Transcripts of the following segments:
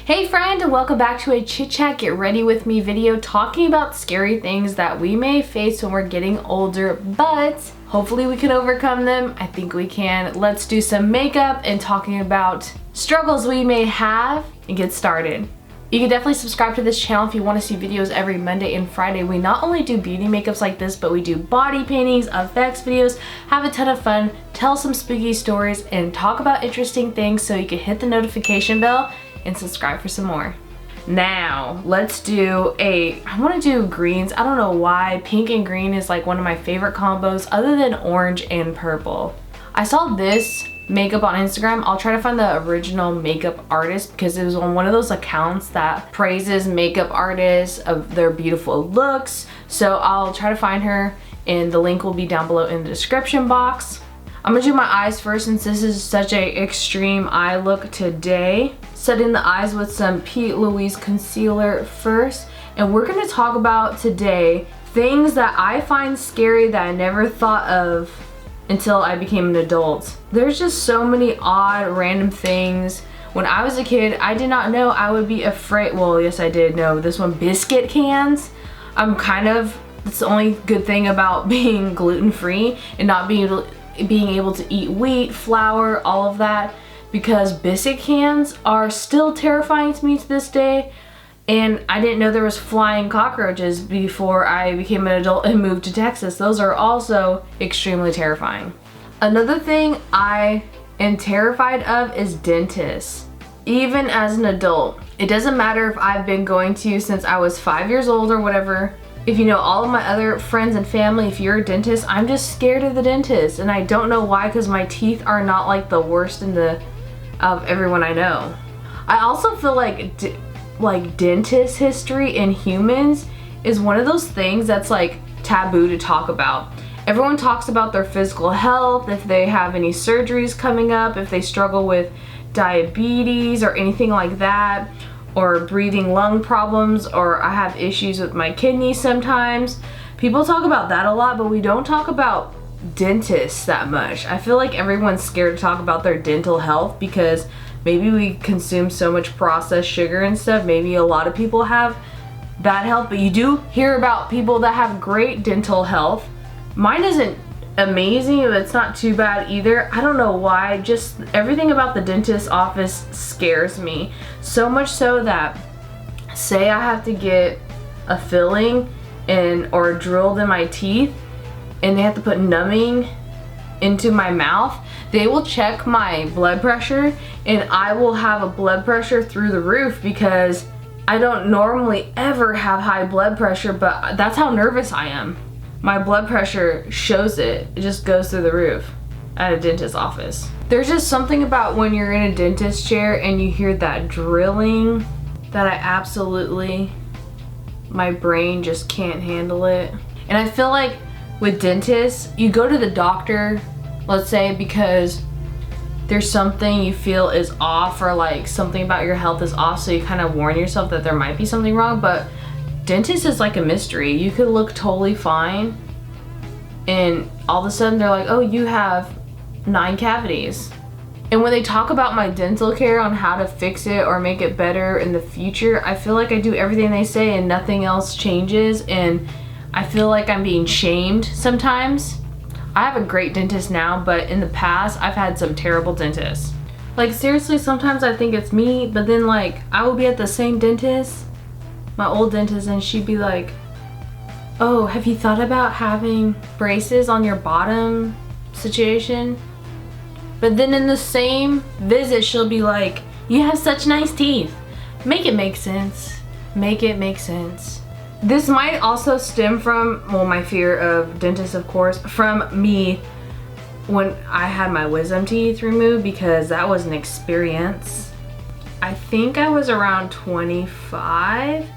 Hey friend, and welcome back to a Chit Chat Get Ready With Me video talking about scary things that we may face when we're getting older, but hopefully we can overcome them. I think we can. Let's do some makeup and talking about struggles we may have and get started. You can definitely subscribe to this channel if you want to see videos every Monday and Friday. We not only do beauty makeups like this, but we do body paintings, effects videos, have a ton of fun, tell some spooky stories, and talk about interesting things, so you can hit the notification bell and subscribe for some more. Now, let's do I want to do greens. I don't know why. Pink and green is like one of my favorite combos other than orange and purple. I saw this makeup on Instagram. I'll try to find the original makeup artist because it was on one of those accounts that praises makeup artists of their beautiful looks. So I'll try to find her and the link will be down below in the description box. I'm gonna do my eyes first since this is such a extreme eye look today. Setting the eyes with some P. Louise concealer first. And we're gonna talk about today things that I find scary that I never thought of until I became an adult. There's just so many odd random things. When I was a kid, I did not know I would be afraid. Well, yes I did know this one, biscuit cans. It's the only good thing about being gluten-free and not being able to eat wheat, flour, all of that, because biscuit cans are still terrifying to me to this day. And I didn't know there was flying cockroaches before I became an adult and moved to Texas. Those are also extremely terrifying. Another thing I am terrified of is dentists. Even as an adult, it doesn't matter if I've been going to you since I was 5 years old or whatever. If you know all of my other friends and family, if you're a dentist, I'm just scared of the dentist. And I don't know why, because my teeth are not like the worst of everyone I know. I also feel like dentist history in humans is one of those things that's like taboo to talk about. Everyone talks about their physical health, if they have any surgeries coming up, if they struggle with diabetes or anything like that, or breathing lung problems, or I have issues with my kidneys sometimes. People talk about that a lot, but we don't talk about dentists that much. I feel like everyone's scared to talk about their dental health because maybe we consume so much processed sugar and stuff. Maybe a lot of people have bad health, but you do hear about people that have great dental health. Mine isn't amazing, but it's not too bad either. I don't know why, just everything about the dentist office scares me. So much so that, say I have to get a filling or drilled in my teeth and they have to put numbing into my mouth, they will check my blood pressure and I will have a blood pressure through the roof because I don't normally ever have high blood pressure, but that's how nervous I am. My blood pressure shows it. It just goes through the roof at a dentist's office. There's just something about when you're in a dentist chair and you hear that drilling that my brain just can't handle it. And I feel like with dentists, you go to the doctor, let's say because there's something you feel is off or like something about your health is off, so you kind of warn yourself that there might be something wrong, but dentist is like a mystery. You could look totally fine and all of a sudden they're like, oh, you have 9 cavities. And when they talk about my dental care on how to fix it or make it better in the future, I feel like I do everything they say and nothing else changes, and I feel like I'm being shamed sometimes. I have a great dentist now, but in the past I've had some terrible dentists. Like seriously, sometimes I think it's me, but then like I will be at the same dentist, my old dentist, and she'd be like, oh, have you thought about having braces on your bottom situation? But then in the same visit she'll be like, you have such nice teeth. Make it make sense. Make it make sense. This might also stem from, well, my fear of dentists, of course, from me when I had my wisdom teeth removed, because that was an experience. I think I was around 25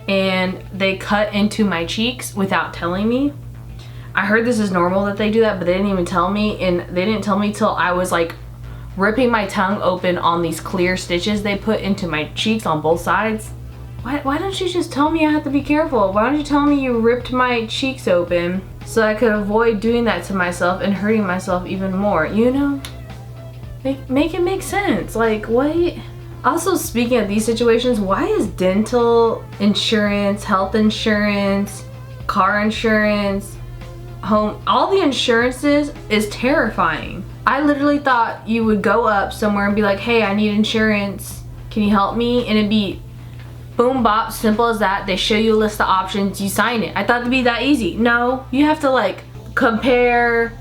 and they cut into my cheeks without telling me. I heard this is normal that they do that, but they didn't even tell me, and they didn't tell me till I was like ripping my tongue open on these clear stitches they put into my cheeks on both sides. Why don't you just tell me I have to be careful? Why don't you tell me you ripped my cheeks open so I could avoid doing that to myself and hurting myself even more, you know? Make it make sense. Like, what? Also, speaking of these situations, why is dental insurance, health insurance, car insurance, home, all the insurances is terrifying. I literally thought you would go up somewhere and be like, hey, I need insurance, can you help me? And it'd be boom bop, simple as that. They show you a list of options, you sign it. I thought it'd be that easy. No, you have to like compare,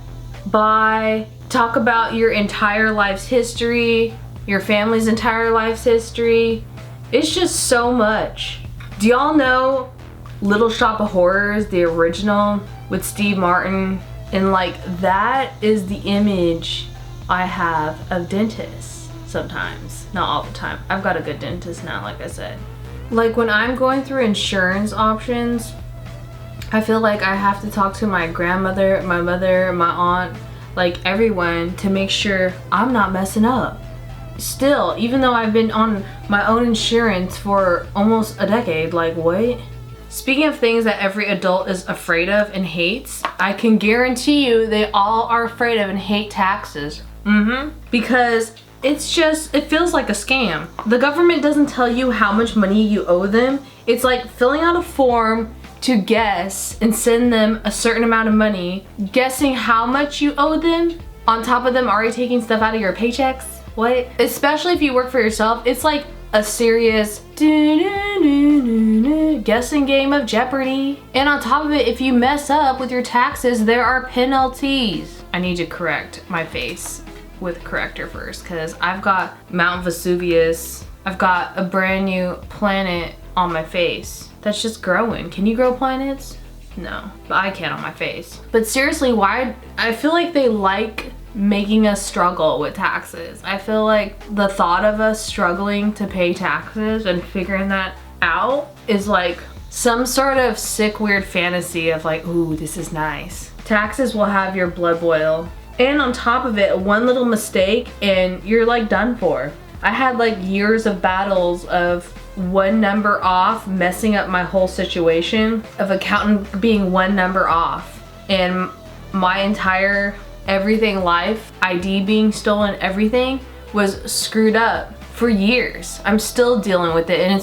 buy, talk about your entire life's history, your family's entire life's history. It's just so much. Do y'all know Little Shop of Horrors, the original with Steve Martin? And like, that is the image I have of dentists sometimes, not all the time. I've got a good dentist now, like I said. Like when I'm going through insurance options, I feel like I have to talk to my grandmother, my mother, my aunt, like everyone, to make sure I'm not messing up. Still, even though I've been on my own insurance for almost a decade, like what? Speaking of things that every adult is afraid of and hates, I can guarantee you they all are afraid of and hate taxes. Because it's just, it feels like a scam. The government doesn't tell you how much money you owe them. It's like filling out a form to guess and send them a certain amount of money, guessing how much you owe them, on top of them already taking stuff out of your paychecks. What? Especially if you work for yourself, it's like a serious guessing game of Jeopardy. And on top of it, if you mess up with your taxes, there are penalties. I need to correct my face with corrector first, because I've got Mount Vesuvius. I've got a brand new planet on my face that's just growing. Can you grow planets? No, but I can on my face. But seriously, why? I feel like they like making us struggle with taxes. I feel like the thought of us struggling to pay taxes and figuring that out is like some sort of sick, weird fantasy of like, ooh, this is nice. Taxes will have your blood boil. And on top of it, one little mistake and you're like done for. I had like years of battles of one number off messing up my whole situation, of accountant being one number off, and my entire everything life, ID being stolen, everything was screwed up for years. I'm still dealing with it, and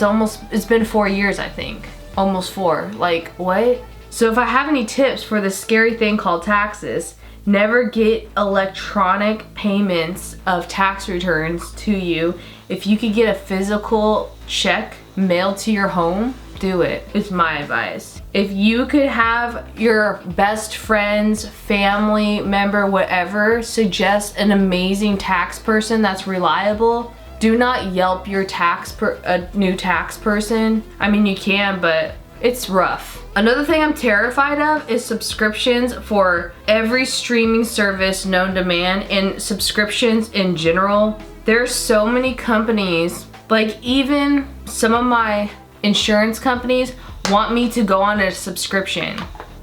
it's been 4 years, I think. Almost 4. Like, what? So if I have any tips for this scary thing called taxes, never get electronic payments of tax returns to you. If you could get a physical check mailed to your home, do it. It's my advice. If you could have your best friend's family member, whatever, suggest an amazing tax person that's reliable, do not Yelp your a new tax person. I mean, you can, but it's rough. Another thing I'm terrified of is subscriptions for every streaming service known to man, and subscriptions in general. There's so many companies, like even some of my insurance companies want me to go on a subscription,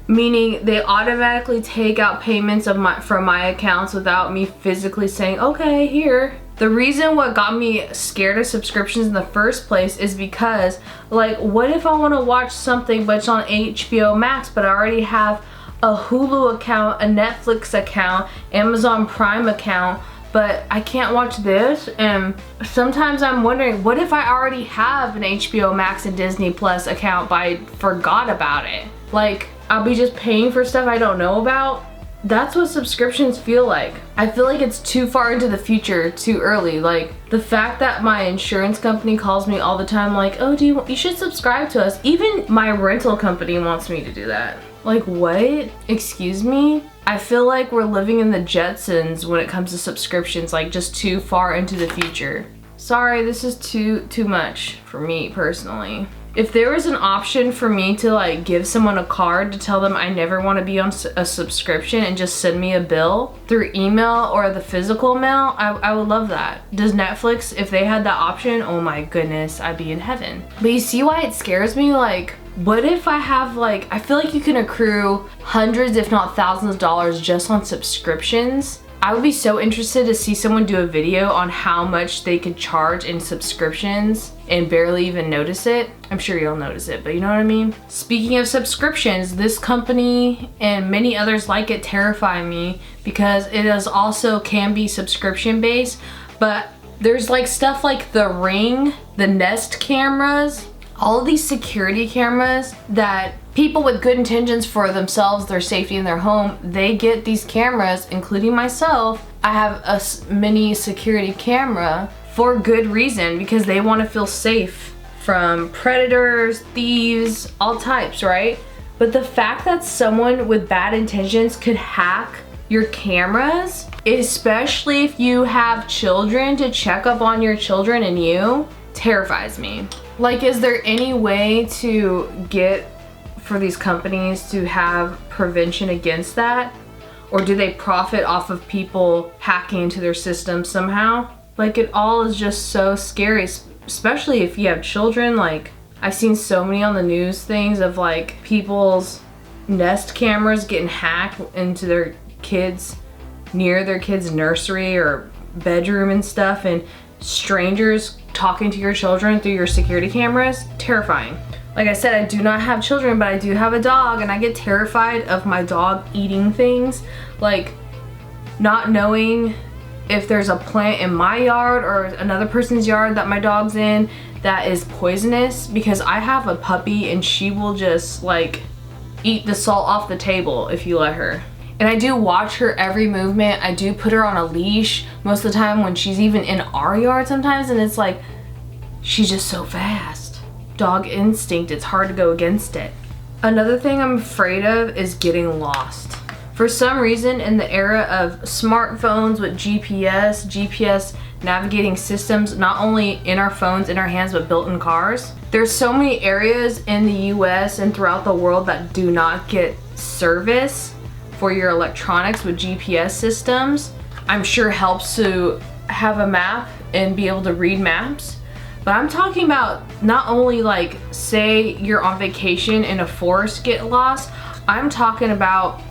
meaning they automatically take out payments from my accounts without me physically saying, okay, here. The reason what got me scared of subscriptions in the first place is because, like, what if I want to watch something but it's on HBO Max, but I already have a Hulu account, a Netflix account, Amazon Prime account, but I can't watch this? And sometimes I'm wondering, what if I already have an HBO Max and Disney Plus account but I forgot about it? Like, I'll be just paying for stuff I don't know about? That's what subscriptions feel like. I feel like it's too far into the future, too early. Like, the fact that my insurance company calls me all the time like, oh, you should subscribe to us. Even my rental company wants me to do that. Like, what? Excuse me? I feel like we're living in the Jetsons when it comes to subscriptions, like just too far into the future. Sorry, this is too much for me personally. If there was an option for me to like give someone a card to tell them I never want to be on a subscription and just send me a bill through email or the physical mail, I would love that. Does Netflix, if they had that option, oh my goodness, I'd be in heaven. But you see why it scares me? Like, what if I have like, I feel like you can accrue hundreds if not thousands of dollars just on subscriptions. I would be so interested to see someone do a video on how much they could charge in subscriptions and barely even notice it. I'm sure you'll notice it, but you know what I mean? Speaking of subscriptions, this company and many others like it terrify me because it is also can be subscription based, but There's like stuff like the Ring, the Nest cameras, all of these security cameras that people with good intentions for themselves, their safety in their home, they get these cameras, including myself. I have a mini security camera for good reason, because they want to feel safe from predators, thieves, all types, right? But the fact that someone with bad intentions could hack your cameras, especially if you have children, to check up on your children and you, terrifies me. Like, is there any way to get for these companies to have prevention against that? Or do they profit off of people hacking into their system somehow? Like, it all is just so scary, especially if you have children. Like, I've seen so many on the news things of like people's Nest cameras getting hacked into their kids, near their kids' nursery or bedroom and stuff, and strangers talking to your children through your security cameras. Terrifying. Like I said, I do not have children, but I do have a dog, and I get terrified of my dog eating things. Like, not knowing if there's a plant in my yard or another person's yard that my dog's in that is poisonous, because I have a puppy and she will just like eat the salt off the table if you let her. And I do watch her every movement. I do put her on a leash most of the time when she's even in our yard sometimes, and it's like, she's just so fast. Dog instinct, it's hard to go against it. Another thing I'm afraid of is getting lost. For some reason, in the era of smartphones with GPS navigating systems, not only in our phones, in our hands, but built in cars, there's so many areas in the US and throughout the world that do not get service for your electronics with GPS systems. I'm sure helps to have a map and be able to read maps. But I'm talking about not only like, say you're on vacation in a forest, get lost. I'm talking about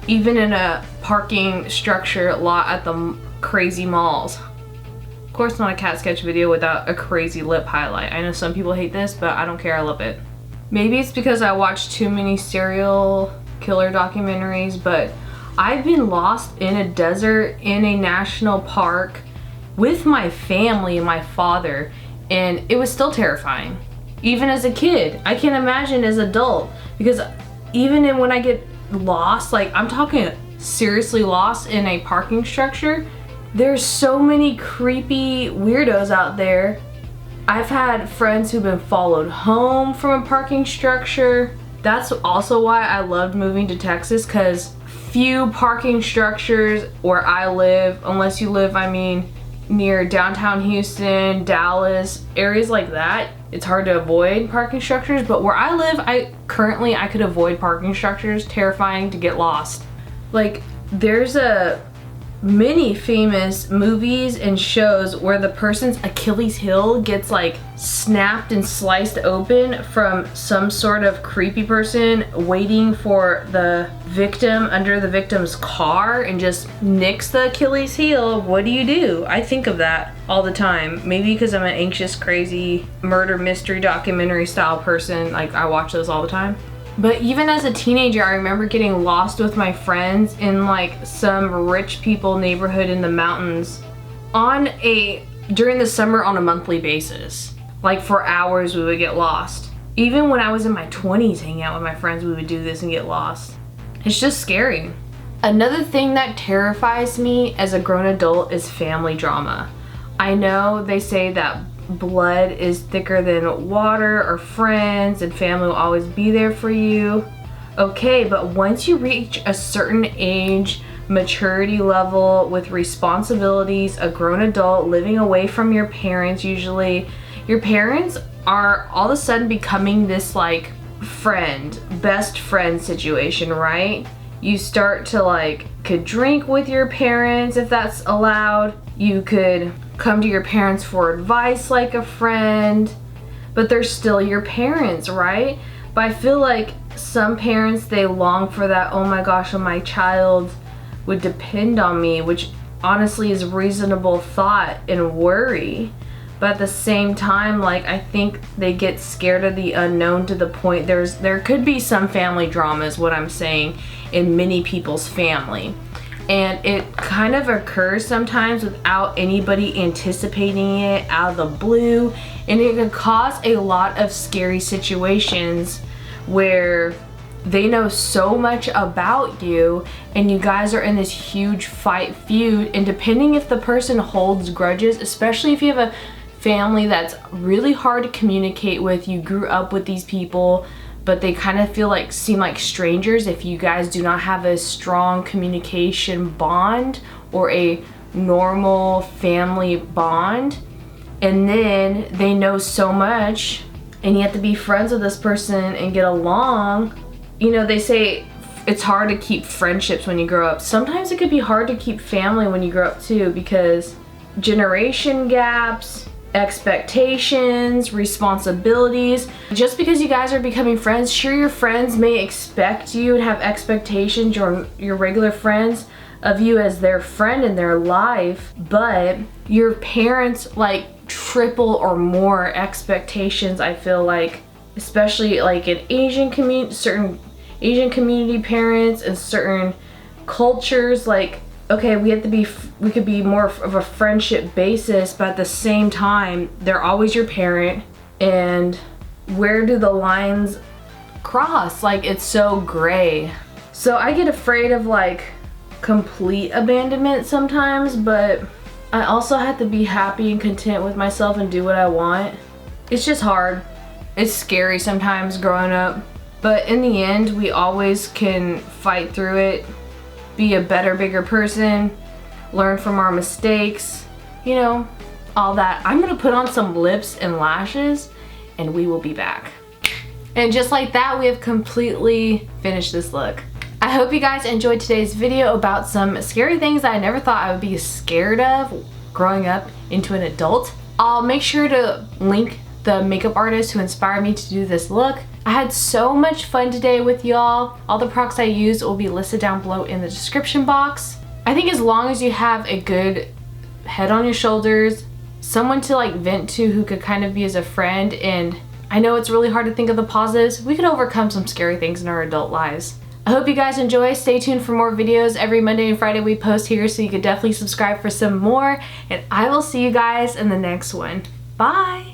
even in a parking structure lot at the crazy malls. Of course, not a cat sketch video without a crazy lip highlight. I know some people hate this, but I don't care, I love it. Maybe it's because I watch too many serial killer documentaries, but I've been lost in a desert, in a national park with my family and my father, and it was still terrifying. Even as a kid, I can't imagine as an adult, because even when I get lost, like I'm talking seriously lost in a parking structure, there's so many creepy weirdos out there. I've had friends who've been followed home from a parking structure. That's also why I loved moving to Texas, because few parking structures where I live, unless you live, I mean, near downtown Houston, Dallas, areas like that, it's hard to avoid parking structures. But where I live, I could avoid parking structures. Terrifying to get lost. Like, there's many famous movies and shows where the person's Achilles heel gets like snapped and sliced open from some sort of creepy person waiting for the victim under the victim's car and just nicks the Achilles heel. What do? I think of that all the time. Maybe because I'm an anxious, crazy murder mystery documentary style person. Like, I watch those all the time. But even as a teenager, I remember getting lost with my friends in like some rich people neighborhood in the mountains during the summer on a monthly basis. Like, for hours we would get lost. Even when I was in my 20s hanging out with my friends, we would do this and get lost. It's just scary. Another thing that terrifies me as a grown adult is family drama. I know they say that blood is thicker than water, or friends and family will always be there for you. Okay, but once you reach a certain age, maturity level with responsibilities, a grown adult living away from your parents, usually your parents are all of a sudden becoming this like best friend situation, right? You start to like could drink with your parents if that's allowed. You could come to your parents for advice like a friend, but they're still your parents, right? But I feel like some parents, they long for that, oh my gosh, my child would depend on me, which honestly is reasonable thought and worry. But at the same time, like, I think they get scared of the unknown to the point there could be some family drama is what I'm saying in many people's family. And it kind of occurs sometimes without anybody anticipating it, out of the blue, and it can cause a lot of scary situations where they know so much about you and you guys are in this huge feud, and depending if the person holds grudges, especially if you have a family that's really hard to communicate with, you grew up with these people but they kind of seem like strangers if you guys do not have a strong communication bond or a normal family bond, and then they know so much and you have to be friends with this person and get along. You know, they say it's hard to keep friendships when you grow up. Sometimes it could be hard to keep family when you grow up too, because generation gaps, expectations, responsibilities. Just because you guys are becoming friends, sure, your friends may expect you and have expectations, your regular friends, of you as their friend in their life, but your parents like triple or more expectations, I feel like, especially like in Asian community, certain Asian community parents and certain cultures, like, okay, we could be more of a friendship basis, but at the same time, they're always your parent, and where do the lines cross? Like, it's so gray. So I get afraid of like complete abandonment sometimes, but I also have to be happy and content with myself and do what I want. It's just hard. It's scary sometimes growing up, but in the end, we always can fight through it, be a better, bigger person, learn from our mistakes, you know, all that. I'm gonna put on some lips and lashes and we will be back. And just like that, we have completely finished this look. I hope you guys enjoyed today's video about some scary things that I never thought I would be scared of growing up into an adult. I'll make sure to link the makeup artist who inspired me to do this look. I had so much fun today with y'all. All the products I used will be listed down below in the description box. I think as long as you have a good head on your shoulders, someone to like vent to who could kind of be as a friend, and I know it's really hard to think of the positives, we could overcome some scary things in our adult lives. I hope you guys enjoy. Stay tuned for more videos. Every Monday and Friday we post here, so you could definitely subscribe for some more, and I will see you guys in the next one. Bye!